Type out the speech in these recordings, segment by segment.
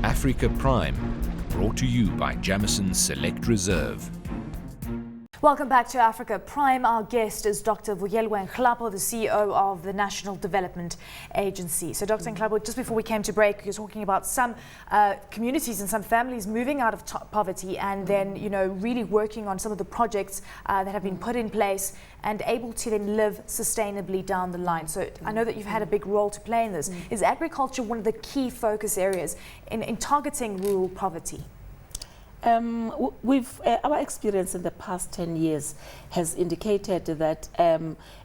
Africa Prime, brought to you by Jameson's Select Reserve. Welcome back to Africa Prime. Our guest is Dr Vuyelwa Nhlapo, the CEO of the National Development Agency. So Dr. Nhlapo, just before we came to break, you're talking about some communities and some families moving out of poverty and then, really working on some of the projects that have been put in place and able to then live sustainably down the line. So I know that you've had a big role to play in this. Is agriculture one of the key focus areas in targeting rural poverty? Our experience in the past 10 years has indicated that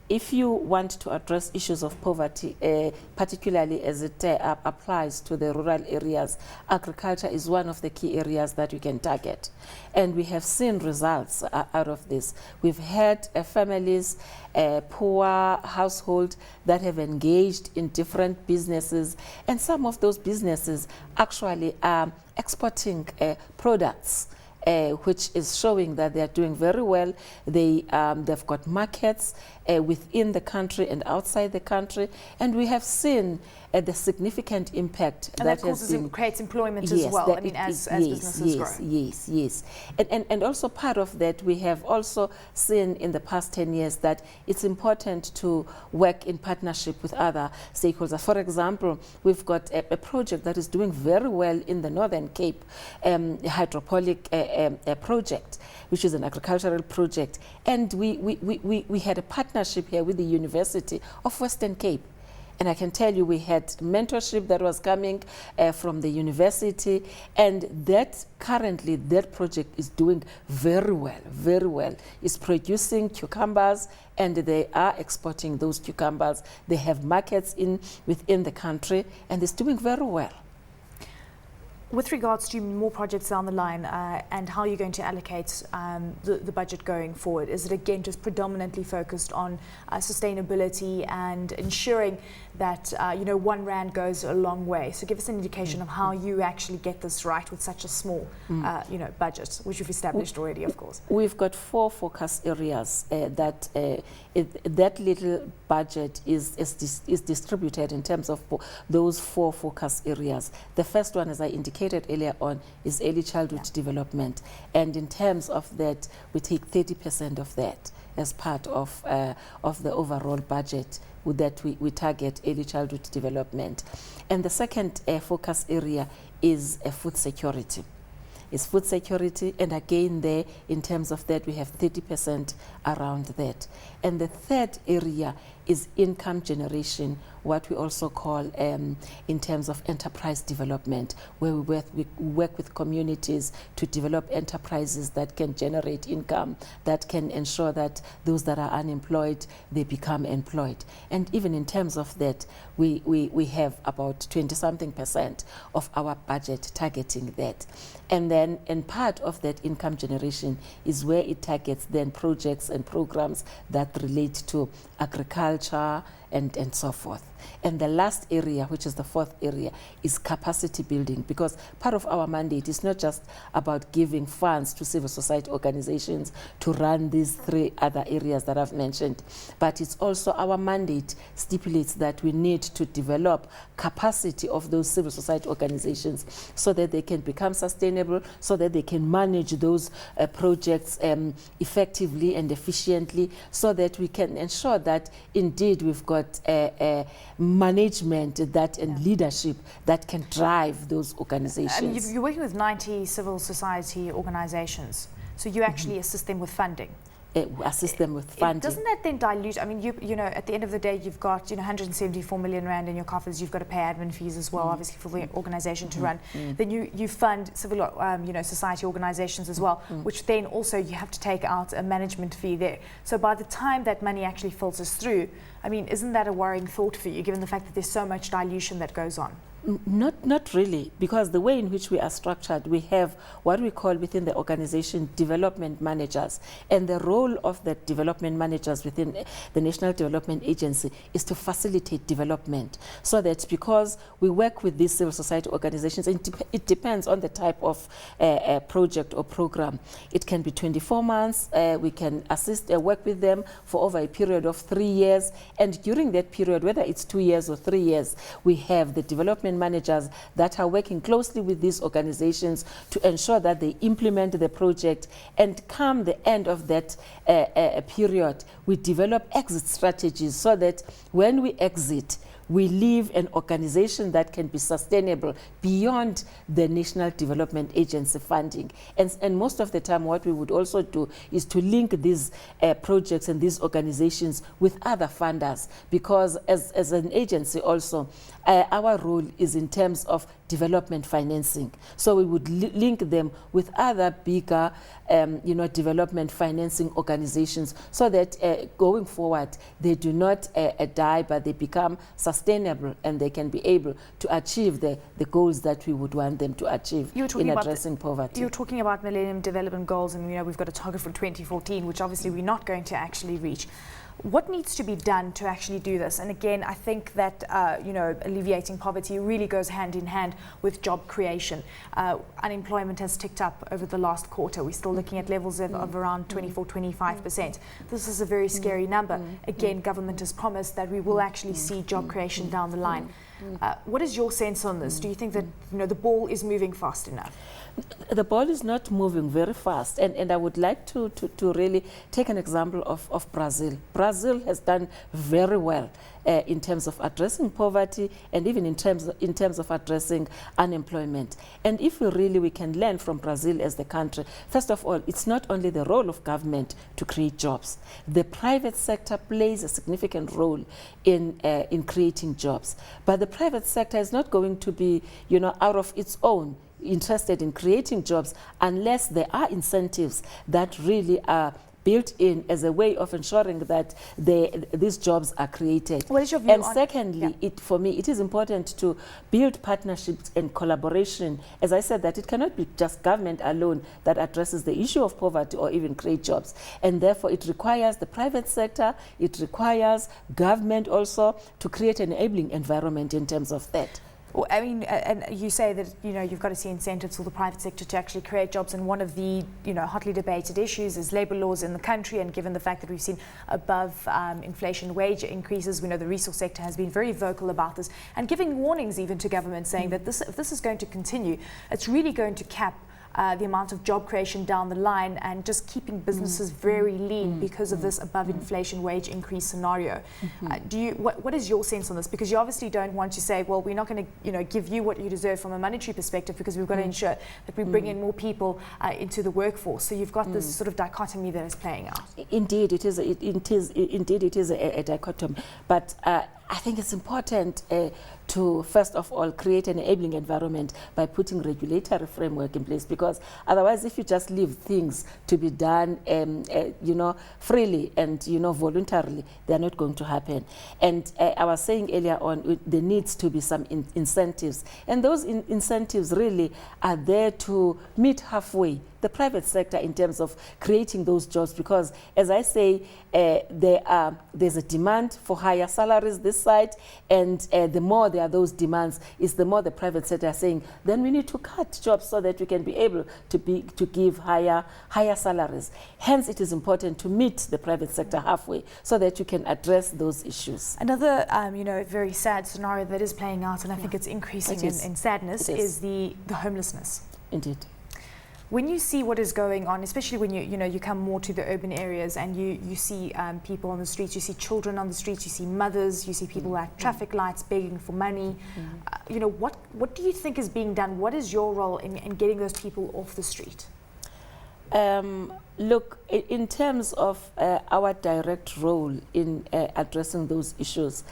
if you want to address issues of poverty, particularly as it applies to the rural areas, agriculture is one of the key areas that we can target. And we have seen results out of this. We've had families, poor households that have engaged in different businesses, and some of those businesses actually are exporting products, which is showing that they are doing very well. They've got markets within the country and outside the country, and we have seen the significant impact and that has been, creates employment as well. I mean, as businesses grow. Yes. And also part of that, we have also seen in the past 10 years that it's important to work in partnership with other stakeholders. For example, we've got a project that is doing very well in the Northern Cape, hydroponic project, which is an agricultural project. And we had a partnership here with the University of Western Cape. And I can tell you we had mentorship that was coming from the university, and that currently that project is doing very well. It's producing cucumbers, and they are exporting those cucumbers. They have markets within the country, and it's doing very well. With regards to more projects down the line and how you're going to allocate the budget going forward, is it again just predominantly focused on sustainability and ensuring that 1 rand goes a long way? So give us an indication of how you actually get this right with such a small budget, which you've established already, of course. We've got 4 focus areas that little budget is distributed in terms of those 4 focus areas. The first one, as I indicated earlier on, is early childhood development, and in terms of that, we take 30% of that as part of the overall budget that we target early childhood development. And the second focus area is food security. It's food security, and again there, in terms of that, we have 30% around that. And the third area is income generation, what we also call in terms of enterprise development, where we work with communities to develop enterprises that can generate income, that can ensure that those that are unemployed, they become employed. And even in terms of that, we have about 20-something% of our budget targeting that. And then, and part of that income generation is where it targets then projects and programs that relate to agriculture and so forth. And the last area, which is the fourth area, is capacity building, because part of our mandate is not just about giving funds to civil society organizations to run these 3 other areas that I've mentioned, but it's also our mandate stipulates that we need to develop capacity of those civil society organizations so that they can become sustainable, so that they can manage those projects effectively and efficiently, so that we can ensure that indeed we've got management and leadership that can drive those organizations. You're working with 90 civil society organizations, so you actually assist them with funding. Assist them with funding. Doesn't that then dilute? I mean, you know, at the end of the day, you've got 174 million rand in your coffers. You've got to pay admin fees as well, obviously, for the organisation to run. Then you fund civil, society organisations as well, which then also you have to take out a management fee there. So by the time that money actually filters through, I mean, isn't that a worrying thought for you, given the fact that there's so much dilution that goes on? Not really, because the way in which we are structured, we have what we call within the organization development managers, and the role of the development managers within the National Development Agency is to facilitate development, so that because we work with these civil society organizations, and it depends on the type of project or program. It can be 24 months, we can assist work with them for over a period of 3 years, and during that period, whether it's 2 years or 3 years, we have the development employment managers that are working closely with these organizations to ensure that they implement the project, and come the end of that period, we develop exit strategies so that when we exit, we leave an organization that can be sustainable beyond the National Development Agency funding. And most of the time what we would also do is to link these projects and these organizations with other funders, because as an agency also, our role is in terms of development financing. So we would link them with other bigger development financing organizations, so that going forward they do not die, but they become sustainable and they can be able to achieve the goals that we would want them to achieve in addressing poverty. You're talking about Millennium Development Goals, and we've got a target for 2014, which obviously we're not going to actually reach. What needs to be done to actually do this? And again, I think that alleviating poverty really goes hand in hand with job creation. Unemployment has ticked up over the last quarter. We're still looking at levels of around 24-25%. This is a very scary number. Again, government has promised that we will actually see job creation down the line. What is your sense on this? Do you think that the ball is moving fast enough? The ball is not moving very fast, and I would like to really take an example of Brazil. Brazil has done very well in terms of addressing poverty, and even in terms of addressing unemployment. And if we can learn from Brazil as the country, first of all, it's not only the role of government to create jobs. The private sector plays a significant role in creating jobs. But the private sector is not going to be, out of its own interested in creating jobs unless there are incentives that really are built in as a way of ensuring that these jobs are created. What is your view and on secondly, for me, it is important to build partnerships and collaboration. As I said, that it cannot be just government alone that addresses the issue of poverty or even create jobs. And therefore, it requires the private sector, it requires government also to create an enabling environment in terms of that. Well, I mean, and you say that you've got to see incentives for the private sector to actually create jobs, and one of the hotly debated issues is labour laws in the country. And given the fact that we've seen above inflation wage increases, we know the resource sector has been very vocal about this and giving warnings even to government, saying that if this is going to continue, it's really going to cap the amount of job creation down the line, and just keeping businesses very lean because of this above inflation wage increase scenario. What is your sense on this? Because you obviously don't want to say, well, we're not going to give you what you deserve from a monetary perspective, because we've got to ensure that we bring in more people into the workforce. So you've got this sort of dichotomy that is playing out. Indeed, it is a dichotomy. But I think it's important to, first of all, create an enabling environment by putting regulatory framework in place, because otherwise, if you just leave things to be done, freely and, voluntarily, they're not going to happen. And I was saying earlier on, there needs to be some incentives. And those incentives really are there to meet halfway the private sector in terms of creating those jobs, because, as I say, there's a demand for higher salaries this side, and the more there are those demands, is the more the private sector are saying, then we need to cut jobs so that we can be able to give higher salaries. Hence, it is important to meet the private sector halfway so that you can address those issues. Another, very sad scenario that is playing out, and I think it's increasing in sadness, is the homelessness. Indeed. When you see what is going on, especially when you come more to the urban areas and you see people on the streets, you see children on the streets, you see mothers, you see people at traffic lights begging for money. What do you think is being done? What is your role in getting those people off the street? Look, in terms of our direct role in addressing those issues,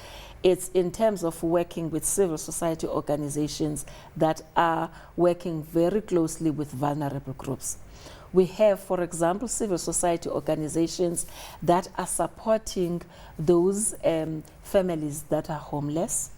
it's in terms of working with civil society organizations that are working very closely with vulnerable groups. We have, for example, civil society organizations that are supporting those families that are homeless,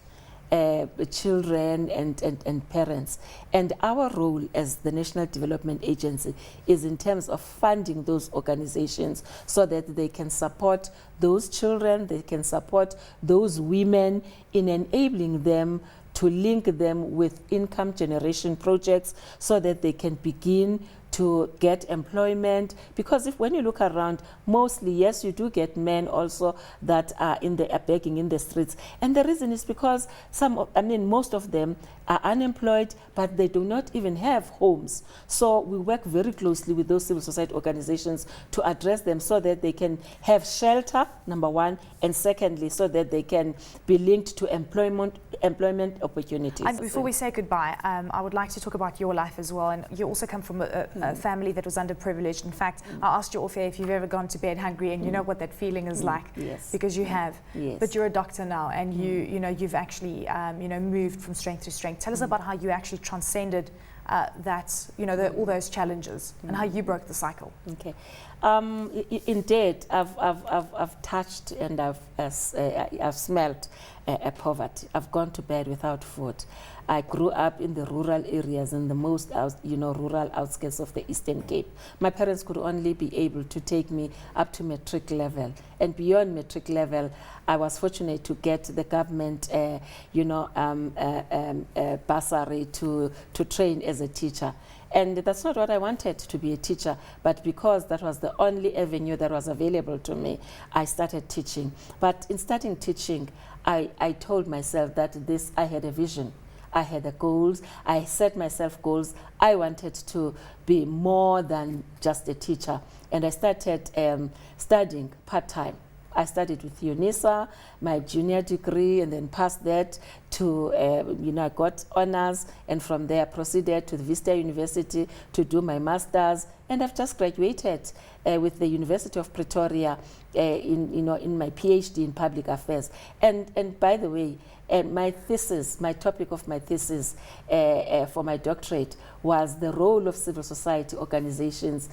children and parents. And our role as the National Development Agency is in terms of funding those organizations so that they can support those children, they can support those women in enabling them to link them with income generation projects so that they can begin to get employment. Because when you look around, mostly, yes, you do get men also that are begging in the streets. And the reason is because most of them are unemployed, but they do not even have homes. So we work very closely with those civil society organizations to address them so that they can have shelter, number one, and secondly, so that they can be linked to employment opportunities. And before we say goodbye, I would like to talk about your life as well. And you also come from a family that was underprivileged. In fact, I asked you off air if you've ever gone to bed hungry, and you know what that feeling is like. Yes. Because you have. Yes. But you're a doctor now, and you've actually moved from strength to strength. Tell us about how you actually transcended all those challenges and how you broke the cycle. Okay. Indeed, I've touched and I've smelled poverty. I've gone to bed without food. I grew up in the rural areas, in the most rural outskirts of the Eastern Cape. My parents could only be able to take me up to matric level, and beyond matric level, I was fortunate to get the government, bursary to train as a teacher. And that's not what I wanted, to be a teacher, but because that was the only avenue that was available to me, I started teaching. But in starting teaching, I told myself that I had a vision. I had the goals. I set myself goals. I wanted to be more than just a teacher. And I started studying part-time. I studied with UNISA, my junior degree, and then passed that to, I got honors, and from there proceeded to the Vista University to do my master's, and I've just graduated with the University of Pretoria in my PhD in public affairs. And by the way, my topic of my thesis for my doctorate was the role of civil society organizations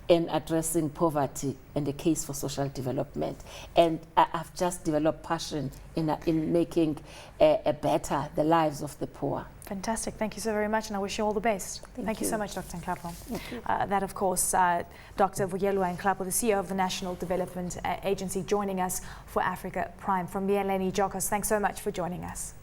in addressing poverty and the case for social development. And I've just developed passion in making better the lives of the poor. Fantastic. Thank you so very much, and I wish you all the best. Thank you so much, Dr. Nhlapo. That, of course, Dr. Vuyelwa Nhlapo, the CEO of the National Development Agency, joining us for Africa Prime. From me and Lenny Jokos, thanks so much for joining us.